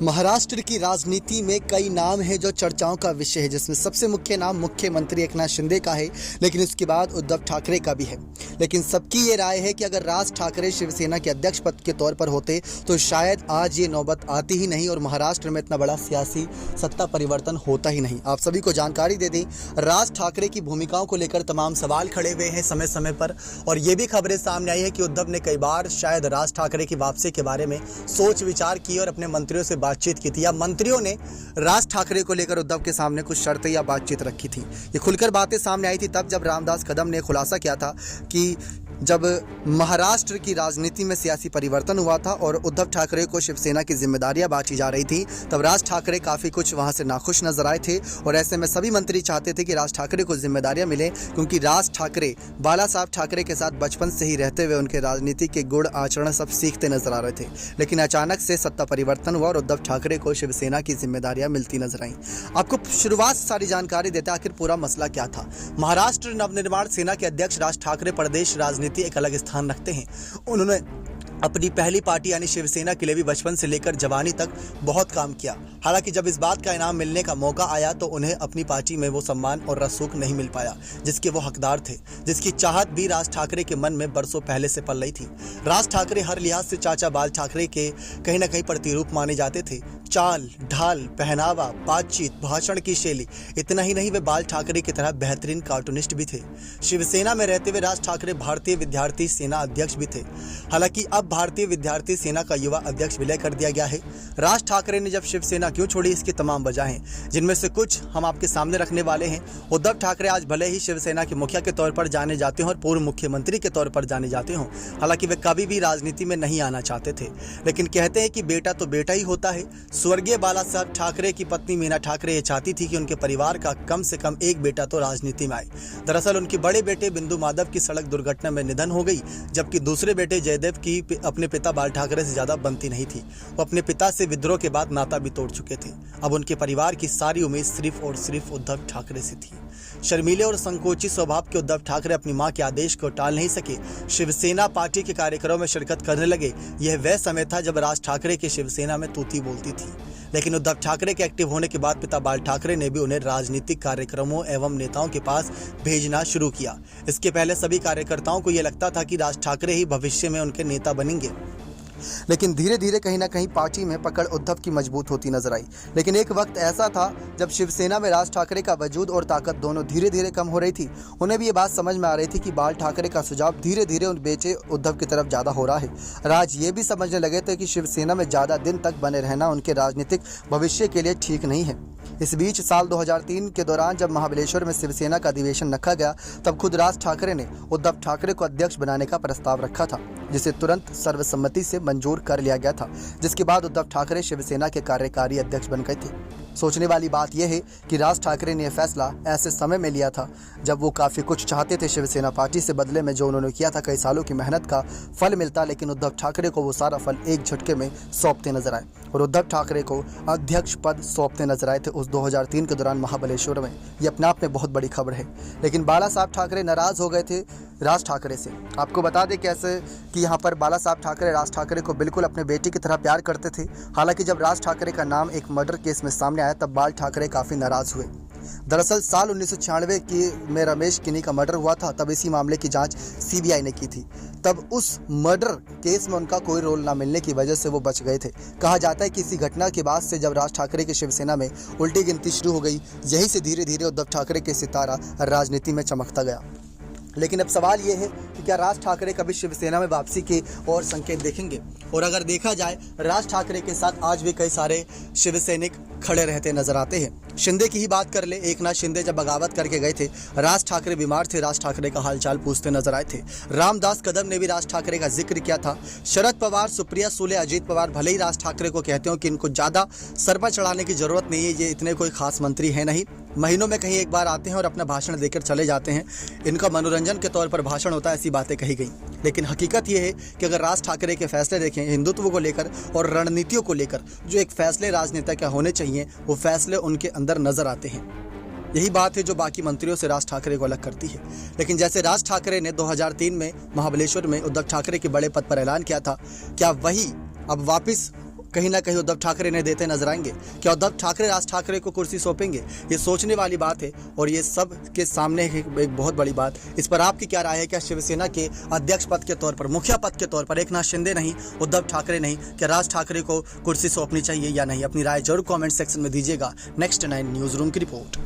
महाराष्ट्र की राजनीति में कई नाम हैं जो चर्चाओं का विषय है, जिसमें सबसे मुख्य नाम मुख्यमंत्री एकनाथ शिंदे का है, लेकिन उसके बाद उद्धव ठाकरे का भी है। लेकिन सबकी ये राय है कि अगर राज ठाकरे शिवसेना के अध्यक्ष पद के तौर पर होते तो शायद आज ये नौबत आती ही नहीं और महाराष्ट्र में इतना बड़ा सियासी सत्ता परिवर्तन होता ही नहीं। आप सभी को जानकारी दे दें, राज ठाकरे की भूमिकाओं को लेकर तमाम सवाल खड़े हुए हैं समय समय पर, और ये भी खबरें सामने आई है कि उद्धव ने कई बार शायद राज ठाकरे की वापसी के बारे में सोच विचार की और अपने मंत्रियों से बातचीत की थी, या मंत्रियों ने राज ठाकरे को लेकर उद्धव के सामने कुछ शर्तें या बातचीत रखी थी। ये खुलकर बातें सामने आई थी तब जब रामदास कदम ने खुलासा किया था कि जब महाराष्ट्र की राजनीति में सियासी परिवर्तन हुआ था और उद्धव ठाकरे को शिवसेना की जिम्मेदारियां बांटी जा रही थी, तब राज ठाकरे काफ़ी कुछ वहां से नाखुश नजर आए थे। और ऐसे में सभी मंत्री चाहते थे कि राज ठाकरे को जिम्मेदारियां मिलें, क्योंकि राज ठाकरे बाला साहब ठाकरे के साथ बचपन से ही रहते हुए उनके राजनीति के गुण आचरण सब सीखते नजर आ रहे थे। लेकिन अचानक से सत्ता परिवर्तन हुआ और उद्धव ठाकरे को शिवसेना की जिम्मेदारियां मिलती नजर आईं। आपको शुरुआत से सारी जानकारी देते आखिर पूरा मसला क्या था। महाराष्ट्र नवनिर्माण सेना के अध्यक्ष राज ठाकरे प्रदेश राजनीति एक अलग स्थान रखते हैं। उन्होंने अपनी पहली पार्टी यानी शिवसेना के लिए भी बचपन से लेकर जवानी तक बहुत काम किया। हालांकि जब इस बात का इनाम मिलने का मौका आया तो उन्हें अपनी पार्टी में वो सम्मान और रसूख नहीं मिल पाया जिसके वो हकदार थे, जिसकी चाहत भी राज ठाकरे के मन में बरसों पहले से पल रही थी। राज ठाकरे हर लिहाज से चाचा बाल ठाकरे के कहीं ना कहीं प्रतिरूप माने जाते थे। चाल ढाल, पहनावा, बातचीत, भाषण की शैली, इतना ही नहीं वे बाल ठाकरे की तरह बेहतरीन कार्टूनिस्ट भी थे। शिवसेना में रहते हुए राज ठाकरे भारतीय विद्यार्थी सेना अध्यक्ष भी थे। हालांकि अब भारतीय विद्यार्थी सेना का युवा अध्यक्ष विलय कर दिया गया है। राज ठाकरे ने जब शिवसेना क्यों छोड़ी, इसकी तमाम वजह हैं, जिनमें से कुछ हम आपके सामने रखने वाले हैं। उद्धव ठाकरे आज भले ही शिवसेना के मुखिया के तौर पर जाने जाते हों और पूर्व मुख्यमंत्री के तौर पर जाने जाते हों, हालांकि वे कभी भी राजनीति में नहीं आना चाहते थे। लेकिन कहते हैं कि बेटा तो बेटा ही होता है। स्वर्गीय बाला साहब ठाकरे की पत्नी मीना ठाकरे ये चाहती थी कि उनके परिवार का कम से कम एक बेटा तो राजनीति में आए। दरअसल उनके बड़े बेटे बिंदु माधव की सड़क दुर्घटना में निधन हो गई, जबकि दूसरे बेटे जयदेव की अपने पिता बाल ठाकरे से ज्यादा बनती नहीं थी। वो अपने पिता से विद्रोह के बाद नाता भी तोड़ चुके थे। अब उनके परिवार की सारी उम्मीद सिर्फ और सिर्फ उद्धव ठाकरे से थी। शर्मीले और संकोची स्वभाव के उद्धव ठाकरे अपनी मां के आदेश को टाल नहीं सके। शिवसेना पार्टी के कार्यक्रमों में शिरकत करने लगे। यह वह समय था जब राज ठाकरे की शिवसेना में तूती बोलती थी। लेकिन उद्धव ठाकरे के एक्टिव होने के बाद पिता बाल ठाकरे ने भी उन्हें राजनीतिक कार्यक्रमों एवं नेताओं के पास भेजना शुरू किया। इसके पहले सभी कार्यकर्ताओं को यह लगता था कि राज ठाकरे ही भविष्य में उनके नेता बनेंगे, लेकिन धीरे धीरे कहीं ना कहीं पार्टी में पकड़ उद्धव की मजबूत होती नजर आई। लेकिन एक वक्त ऐसा था जब शिवसेना में राज ठाकरे का वजूद और ताकत दोनों धीरे धीरे कम हो रही थी। उन्हें भी ये बात समझ में आ रही थी कि बाल ठाकरे का सुझाव धीरे धीरे उन बेटे उद्धव की तरफ ज़्यादा हो रहा है। राज ये भी समझने लगे थे कि शिवसेना में ज़्यादा दिन तक बने रहना उनके राजनीतिक भविष्य के लिए ठीक नहीं है। इस बीच साल 2003 के दौरान जब महाबलेश्वर में शिवसेना का अधिवेशन रखा गया, तब खुद राज ठाकरे ने उद्धव ठाकरे को अध्यक्ष बनाने का प्रस्ताव रखा था, जिसे तुरंत सर्वसम्मति से मंजूर कर लिया गया था, जिसके बाद उद्धव ठाकरे शिवसेना के कार्यकारी अध्यक्ष बन गए थे। सोचने वाली बात यह है कि राज ठाकरे ने यह फैसला ऐसे समय में लिया था जब वो काफ़ी कुछ चाहते थे शिवसेना पार्टी से बदले में जो उन्होंने किया था कई सालों की मेहनत का फल मिलता, लेकिन उद्धव ठाकरे को वो सारा फल एक झटके में सौंपते नजर आए और उद्धव ठाकरे को अध्यक्ष पद सौंपते नजर आए थे उस 2003 के दौरान महाबलेश्वर में। ये अपने आप में बहुत बड़ी खबर है। लेकिन बाला साहब ठाकरे नाराज हो गए थे राज ठाकरे से। आपको बता दें कैसे कि यहाँ पर बाला साहब ठाकरे राज ठाकरे को बिल्कुल अपने बेटे की तरह प्यार करते थे। हालांकि जब राज ठाकरे का नाम एक मर्डर केस में सामने आया तब बाल ठाकरे काफ़ी नाराज हुए। दरअसल साल 1996 में रमेश किनी का मर्डर हुआ था, तब इसी मामले की जांच सीबीआई ने की थी। तब उस मर्डर केस में उनका कोई रोल ना मिलने की वजह से वो बच गए थे। कहा जाता है कि इसी घटना के बाद से जब राज ठाकरे की शिवसेना में उल्टी गिनती शुरू हो गई, यहीं से धीरे धीरे उद्धव ठाकरे के सितारा राजनीति में चमकता गया। लेकिन अब सवाल ये है कि क्या राज ठाकरे कभी शिवसेना में वापसी के और संकेत देखेंगे? और अगर देखा जाए, राज ठाकरे के साथ आज भी कई सारे शिवसैनिक खड़े रहते नजर आते हैं। शिंदे की ही बात कर ले, एकनाथ शिंदे जब बगावत करके गए थे, राज ठाकरे बीमार थे, राज ठाकरे का हालचाल पूछते नजर आए थे। रामदास कदम ने भी राज ठाकरे का जिक्र किया था। शरद पवार, सुप्रिया सुले, अजीत पवार भले ही राज ठाकरे को कहते हो कि इनको ज़्यादा सर पर चढ़ाने की जरूरत नहीं है, ये इतने कोई खास मंत्री है नहीं, महीनों में कहीं एक बार आते हैं और अपना भाषण देकर चले जाते हैं, इनका मनोरंजन के तौर पर भाषण होता है, ऐसी बातें कही गई। लेकिन हकीकत यह है कि अगर राज ठाकरे के फैसले देखें हिंदुत्व को लेकर और रणनीतियों को लेकर, जो एक फैसले राजनेता के होने चाहिए वो फैसले उनके अंदर नजर आते हैं। यही बात है जो बाकी मंत्रियों से राज ठाकरे को अलग करती है। लेकिन जैसे राज ठाकरे ने 2003 में महाबलेश्वर में उद्धव ठाकरे के बड़े पद पर ऐलान किया था, क्या वही अब वापस कहीं ना कहीं उद्धव ठाकरे ने देते नजर आएंगे? क्या उद्धव ठाकरे राज ठाकरे को कुर्सी सौंपेंगे? ये सोचने वाली बात है और ये सब के सामने है एक बहुत बड़ी बात। इस पर आपकी क्या राय है? क्या शिवसेना के अध्यक्ष पद के तौर पर, मुखिया पद के तौर पर एकनाथ शिंदे नहीं, उद्धव ठाकरे नहीं, क्या राज ठाकरे को कुर्सी सौंपनी चाहिए या नहीं? अपनी राय जरूर कमेंट सेक्शन में दीजिएगा। नेक्स्ट 9 न्यूज रूम की रिपोर्ट।